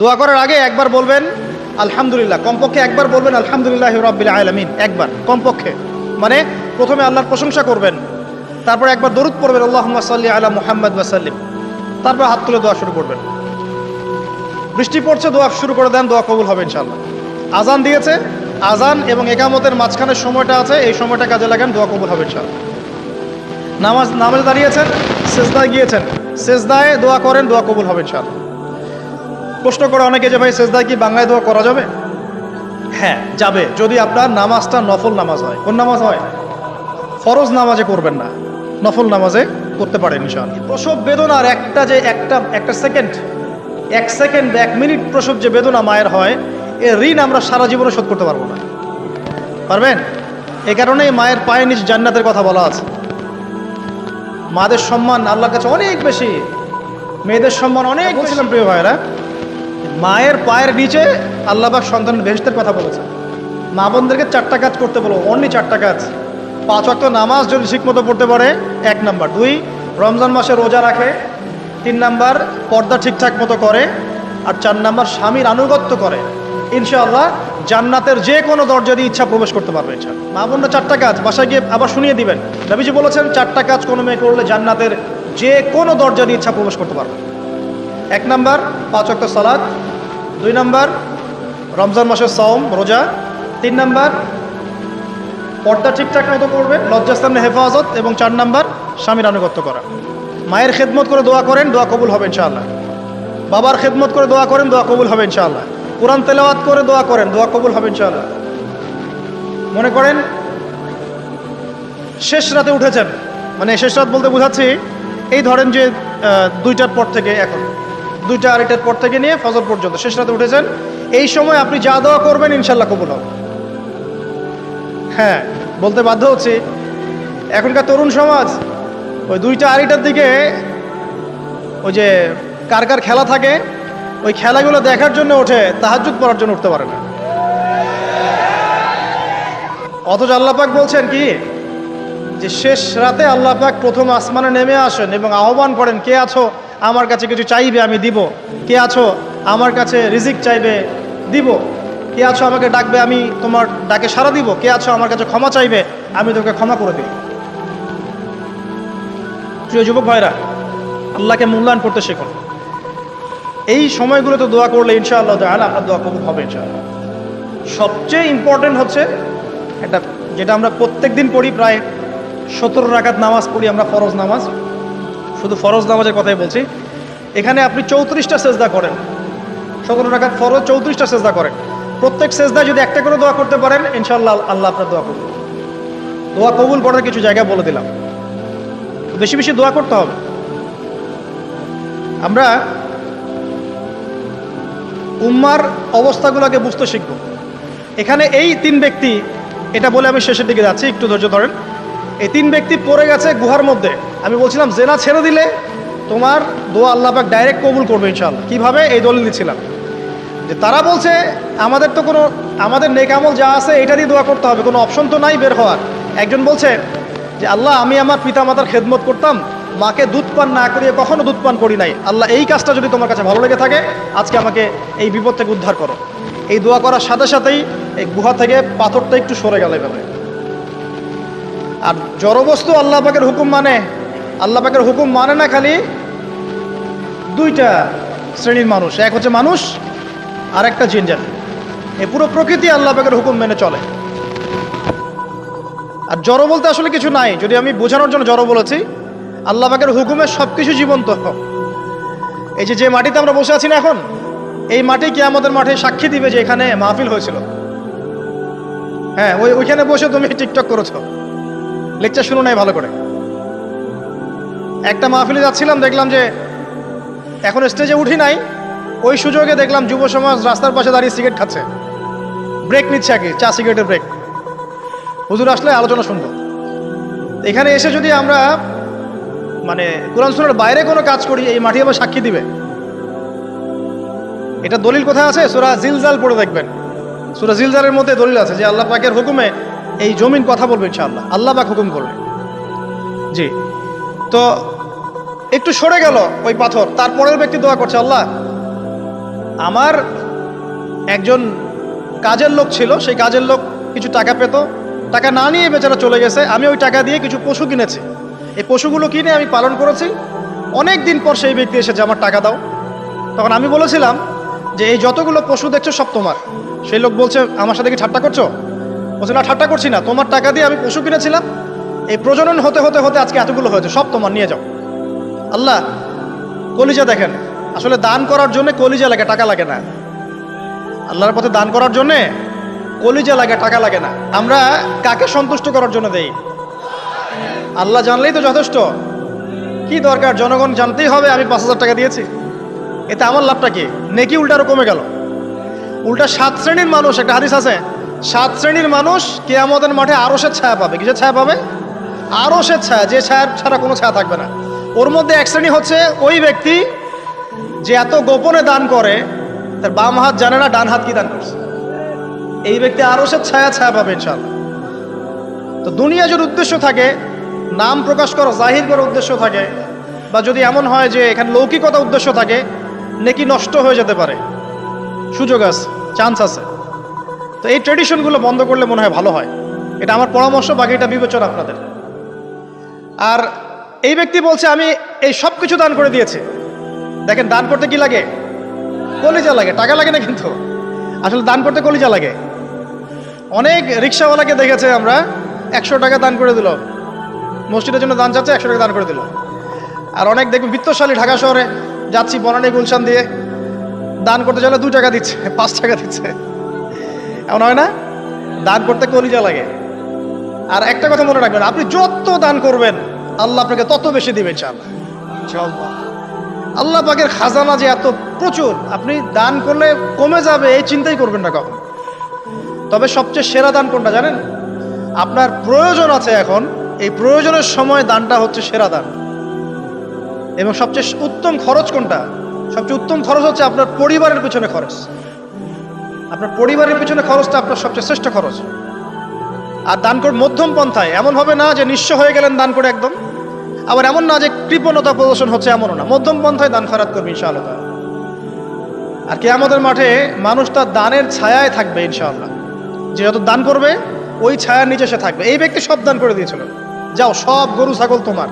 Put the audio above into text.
দোয়া করার আগে একবার বলবেন আলহামদুলিল্লাহ, কমপক্ষে একবার বলবেন আলহামদুলিল্লাহি রাব্বিল আলামিন, একবার কমপক্ষে। মানে প্রথমে আল্লাহর প্রশংসা করবেন, তারপর একবার দরুদ পড়বেন আল্লাহুম্মা সাল্লি আলা মুহাম্মাদ ওয়া সাল্লিম, তারপর হাত তুলে দোয়া শুরু করবেন। বৃষ্টি পড়ছে, দোয়া শুরু করে দেন, দোয়া কবুল হবে ইনশাআল্লাহ। আজান দিয়েছে, আজান এবং একামতের মাঝখানের সময়টা আছে, এই সময়টা কাজে লাগান, দোয়া কবুল হবে ইনশাআল্লাহ। নামাজে দাঁড়িয়েছেন, সেজদায় গিয়েছেন, সেজদায় দোয়া করেন, দোয়া কবুল হবে ইনশাআল্লাহ। প্রশ্ন করে অনেকে যে ভাই সেজদায় কি বাংলায় দোয়া করা যাবে? হ্যাঁ যাবে, যদি আপনার নামাজটা নফল নামাজ হয়। কোন নামাজ হয়? ফরজ নামাজে করবেন না, নফল নামাজে করতে পারেন ইনশাআল্লাহ। প্রসব বেদনার একটা সেকেন্ড, এক সেকেন্ড 1 মিনিট প্রসব যে বেদনা মায়ের হয়, এর ঋণ আমরা সারা জীবনে শোধ করতে পারবো না। পারবেন? এই কারণেই মায়ের পায়ের নিচে জান্নাতের কথা বলা আছে। মাদের সম্মান আল্লাহর কাছে অনেক বেশি, মেয়েদের সম্মান অনেক। বলছিলাম প্রিয় ভাইরা, মায়ের পায়ের নিচে আল্লাহ পাক সন্তানের বেহেশতের কথা বলেছে। মা বোনদেরকে 4টা কাজ করতে বলো, অনলি 4টা কাজ। 5 ওয়াক্ত নামাজ যদি ঠিকমতো পড়তে পারে, 1 নাম্বার। 2, রমজান মাসে রোজা রাখে। 3 নাম্বার, পর্দা ঠিকঠাক মতো করে। আর 4 নাম্বার, স্বামীর আনুগত্য করে। ইনশাআল্লাহ জান্নাতের যে কোনো দরজা দিয়ে ইচ্ছা প্রবেশ করতে পারবে ইনশাআল্লাহ। মা বোনরা 4টা কাজ বাসায় গিয়ে আবার শুনিয়ে দিবেন। নবীজি বলেছেন 4টা কাজ কোনো মেয়ে করলে জান্নাতের যে কোনো দরজা দিয়ে ইচ্ছা প্রবেশ করতে পারবে। 1 নাম্বার 5 ওয়াক্ত সালাত। 2 নাম্বার রমজান মাসের সওম রোজা। 3 নাম্বার পর্দা ঠিকঠাক মতো করবে, লজ্জাস্থানের হেফাজত। এবং 4 নাম্বার স্বামীর আনুগত্য করা। মায়ের খেদমত করে দোয়া করেন, দোয়া কবুল হবে ইনশাআল্লাহ। বাবার খেদমত করে দোয়া করেন, দোয়া কবুল হবে ইনশাআল্লাহ। কোরআন তেলাওয়াত করে দোয়া করেন, দোয়া কবুল হবে ইনশাআল্লাহ। মনে করেন শেষ রাতে উঠেছেন, মানে শেষ রাত বলতে বোঝাচ্ছি এই ধরেন যে 2টার পর থেকে, এখন 2টা 2:30টার পর থেকে নিয়ে ফজর পর্যন্ত শেষ রাতে উঠেছেন, এই সময় আপনি যা দোয়া করবেন ইনশাআল্লাহ কবুল হবে। হ্যাঁ বলতে বাধ্য হচ্ছি, এখনকার তরুণ সমাজ ওই 2টা 2:30টার দিকে ওই যে কার কার খেলা থাকে, ওই খেলাগুলো দেখার জন্য ওঠে, তাহাজ্জুদ পড়ার জন্য উঠতে পারে না। অথচ আল্লাহ পাক বলছেন কি, যে শেষ রাতে আল্লাহ পাক প্রথম আসমানে নেমে আসেন এবং আহ্বান করেন, কে আছো আমার কাছে কিছু চাইবে আমি দিব, কে আছো আমার কাছে রিজিক চাইবে দিব, কে আছো আমাকে ডাকবে আমি তোমার ডাকে সাড়া দিব, কে আছো আমার কাছে ক্ষমা চাইবে আমি তোকে ক্ষমা করে দিই। প্রিয় যুবক ভাইরা, আল্লাহকে মূল্যায়ন করতে শিখুন। এই সময়গুলোতে দোয়া করলে ইনশাআল্লাহ তাআলা আপনার দোয়া কবুল হবে ইনশাআল্লাহ। সবচেয়ে ইম্পর্টেন্ট হচ্ছে একটা, যেটা আমরা প্রত্যেক দিন পড়ি, প্রায় 17 রাকাত নামাজ পড়ি আমরা, ফরজ নামাজ। শুধু ফরজ নামাজের কথাই বলছি। এখানে আপনি 34টা সেজদা করেন, 17 রাকাত ফরজ, 34টা সেজদা করেন। প্রত্যেক সেজদায় যদি একটা করে দোয়া করতে পারেন ইনশাআল্লাহ আল্লাহ আপনার দোয়া কবুল। দোয়া কবুল করার কিছু জায়গা বলে দিলাম, বেশি বেশি দোয়া করতে হবে। আমরা উম্মার অবস্থাগুলোকে বুঝতে শিখব। এখানে এই 3 ব্যক্তি, এটা বলে আমি শেষের দিকে যাচ্ছি, একটু ধৈর্য ধরেন। এই 3 ব্যক্তি পড়ে গেছে গুহার মধ্যে। আমি বলছিলাম জেনা ছেড়ে দিলে তোমার দোয়া আল্লাহ পাক ডাইরেক্ট কবুল করবে ইনশাআল্লাহ। কিভাবে? এই দলিল দিচ্ছিলাম যে তারা বলছে আমাদের তো কোনো, আমাদের নেক আমল যা আছে এটা দিয়ে দোয়া করতে হবে, কোনো অপশন তো নাই বের হওয়ার। একজন বলছে যে আল্লাহ আমি আমার পিতা মাতার খেদমত করতাম, মাকে দুধ পান না করিয়ে কখনো দুধ পান করি নাই, আল্লাহ এই কাজটা যদি তোমার কাছে ভালো লেগে থাকে আজকে আমাকে এই বিপদ থেকে উদ্ধার করো। এই দোয়া করার সাথে সাথেই এই গুহা থেকে পাথরটা একটু সরে গেল এভাবে। আর জড়বস্তু আল্লাহ পাকের হুকুম মানে, আল্লাহ পাকের হুকুম মানে না খালি 2টা শ্রেণীর মানুষ, এক হচ্ছে মানুষ আর একটা জিন জাতি। এই পুরো প্রকৃতি আল্লাহ পাকের হুকুম মেনে চলে। আর জড় বলতে আসলে কিছু নাই, যদি আমি বোঝানোর জন্য জড় বলেছি, আল্লাহ পাকের হুকুমে সবকিছু জীবন্ত। এই যে মাটিতে আমরা বসে আছি না এখন, এই মাটি কিয়ামতের মাঠে সাক্ষী দিবে যে এখানে মাহফিল হয়েছিল। হ্যাঁ ওইখানে বসে তুমি টিকটক করেছো, লেকচার শুনো নাই ভালো করে। একটা মাহফিলে যাচ্ছিলাম, দেখলাম যে এখন স্টেজে উঠি নাই, ওই সুযোগে দেখলাম যুব সমাজ রাস্তার পাশে দাঁড়িয়ে সিগারেট খাচ্ছে, ব্রেক নিচ্ছে আর কি, চা সিগারেটের ব্রেক। হুজুর আসলে আলোচনা শুনবো। এখানে এসে যদি আমরা মানে কোরআন সুন্নাহর বাইরে কোনো কাজ করি, এই মাটি আবার সাক্ষী দিবে। এটা দলিল কোথায় আছে? সূরা জিলজাল পড়ে দেখবেন। সূরা জিলজালের মধ্যে দলিল আছে যে আল্লাহ পাকের হুকুমে এই জমিন কথা বলবে ইনশাআল্লাহ, আল্লাহ পাক হুকুম করবে। জি, তো একটু সরে গেল ওই পাথর, তারপরের ব্যক্তি দোয়া করছে, আল্লাহ আমার একজন কাজের লোক ছিল, সেই কাজের লোক কিছু টাকা পেত, টাকা না নিয়ে বেচারা চলে গেছে। আমি ওই টাকা দিয়ে কিছু পশু কিনেছি, এই পশুগুলো কিনে আমি পালন করেছি। অনেক দিন পর সেই ব্যক্তি এসেছে, আমার টাকা দাও। তখন আমি বলেছিলাম যে এই যতগুলো পশু দেখছো সব তোমার। সেই লোক বলছে, আমার সাথে কি ঠাট্টা করছো? বলছে, না ঠাট্টা করছি না, তোমার টাকা দিয়ে আমি পশু কিনেছিলাম, এই প্রজনন হতে হতে হতে আজকে এতগুলো হয়েছে, সব তোমার, নিয়ে যাও। আল্লাহ কলিজা দেখেন, আসলে দান করার জন্য কলিজা লাগে, টাকা লাগে না। আল্লাহর পথে দান করার জন্যে কলিজা লাগে, টাকা লাগে না। আমরা কাকে সন্তুষ্ট করার জন্য দেই? আল্লাহ জানলেই তো যথেষ্ট। কি দরকার জনগণ জানতেই হবে আমি 5,000 টাকা দিয়েছি? এতে আমার লাভটা কি? নেকি উল্টারও কমে গেল। উল্টা 7 শ্রেণীর মানুষ, একটা হাদিস আছে, 7 শ্রেণীর মানুষ কিয়ামতের মাঠে আরশের ছায়া পাবে। কিসের ছায়া পাবে? আরশের ছায়া, যে ছায়া ছাড়া কোনো ছায়া থাকবে না। ওর মধ্যে এক শ্রেণী হচ্ছে ওই ব্যক্তি যে এত গোপনে দান করে, তার বাম হাত জানে না ডান হাত কি দান করছে। এই ব্যক্তি আরশের ছায়া পাবে ইনশাআল্লাহ। তো দুনিয়া যদি উদ্দেশ্য থাকে, নাম প্রকাশ করা, জাহির করার উদ্দেশ্য থাকে, বা যদি এমন হয় যে এখানে লৌকিকতা উদ্দেশ্য থাকে, নেকি নষ্ট হয়ে যেতে পারে, সুযোগ আছে, চান্স আছে। তো এই ট্রেডিশনগুলো বন্ধ করলে মনে হয় ভালো হয়। এটা আমার পরামর্শ, বাকিটা বিবেচনা আপনাদের। আর এই ব্যক্তি বলছে আমি এই সব কিছু দান করে দিয়েছি। দেখেন, দান করতে কি লাগে? কলিজা লাগে, টাকা লাগে না কিন্তু। আসলে দান করতে কলিজা লাগে। অনেক রিক্সাওয়ালাকে দেখেছে আমরা, 100 টাকা দান করে দিল, মসজিদের জন্য দান চাচ্ছে, 100 টাকা দান করে দিল। আর অনেক দেখবেন বিত্তশালী, ঢাকা শহরে যাচ্ছি বনানী গুলশান দিয়ে, দান করতে চাইলে 2 টাকা দিচ্ছে, 5 টাকা দিচ্ছে। এমন হয় না? দান করতে কলিজা লাগে। আর একটা কথা মনে রাখবেন, আপনি যত দান করবেন আল্লাহ আপনাকে তত বেশি দিবেন ইনশাআল্লাহ। আল্লাহ পাকের খাজানা যে এত প্রচুর, আপনি দান করলে কমে যাবে এই চিন্তাই করবেন না কখন। তবে সবচেয়ে সেরা দান কোনটা জানেন? আপনার প্রয়োজন আছে এখন, এই প্রয়োজনের সময় দানটা হচ্ছে সেরা দান। এবং সবচেয়ে উত্তম খরচ কোনটা? সবচেয়ে উত্তম খরচ হচ্ছে আপনার পরিবারের পিছনে খরচ। আপনার পরিবারের পিছনে খরচটা আপনার সবচেয়ে শ্রেষ্ঠ খরচ। আর দান করে মধ্যম পন্থায়, এমন হবে না যে নিঃস্ব হয়ে গেলেন দান করে একদম, আবার এমন না যে কৃপণতা প্রদর্শন হচ্ছে, এমনও না। মধ্যম পন্থায় দান খয়রাত করবে ইনশাআল্লাহ। আর কিয়ামতের মাঠে মানুষ তার দানের ছায়ায় থাকবে ইনশাআল্লাহ। যে যত দান করবে ওই ছায়ার নিচে সে থাকবে। এই ব্যক্তি সব দান করে দিয়েছিল, যাও সব গরু ছাগল তোমার,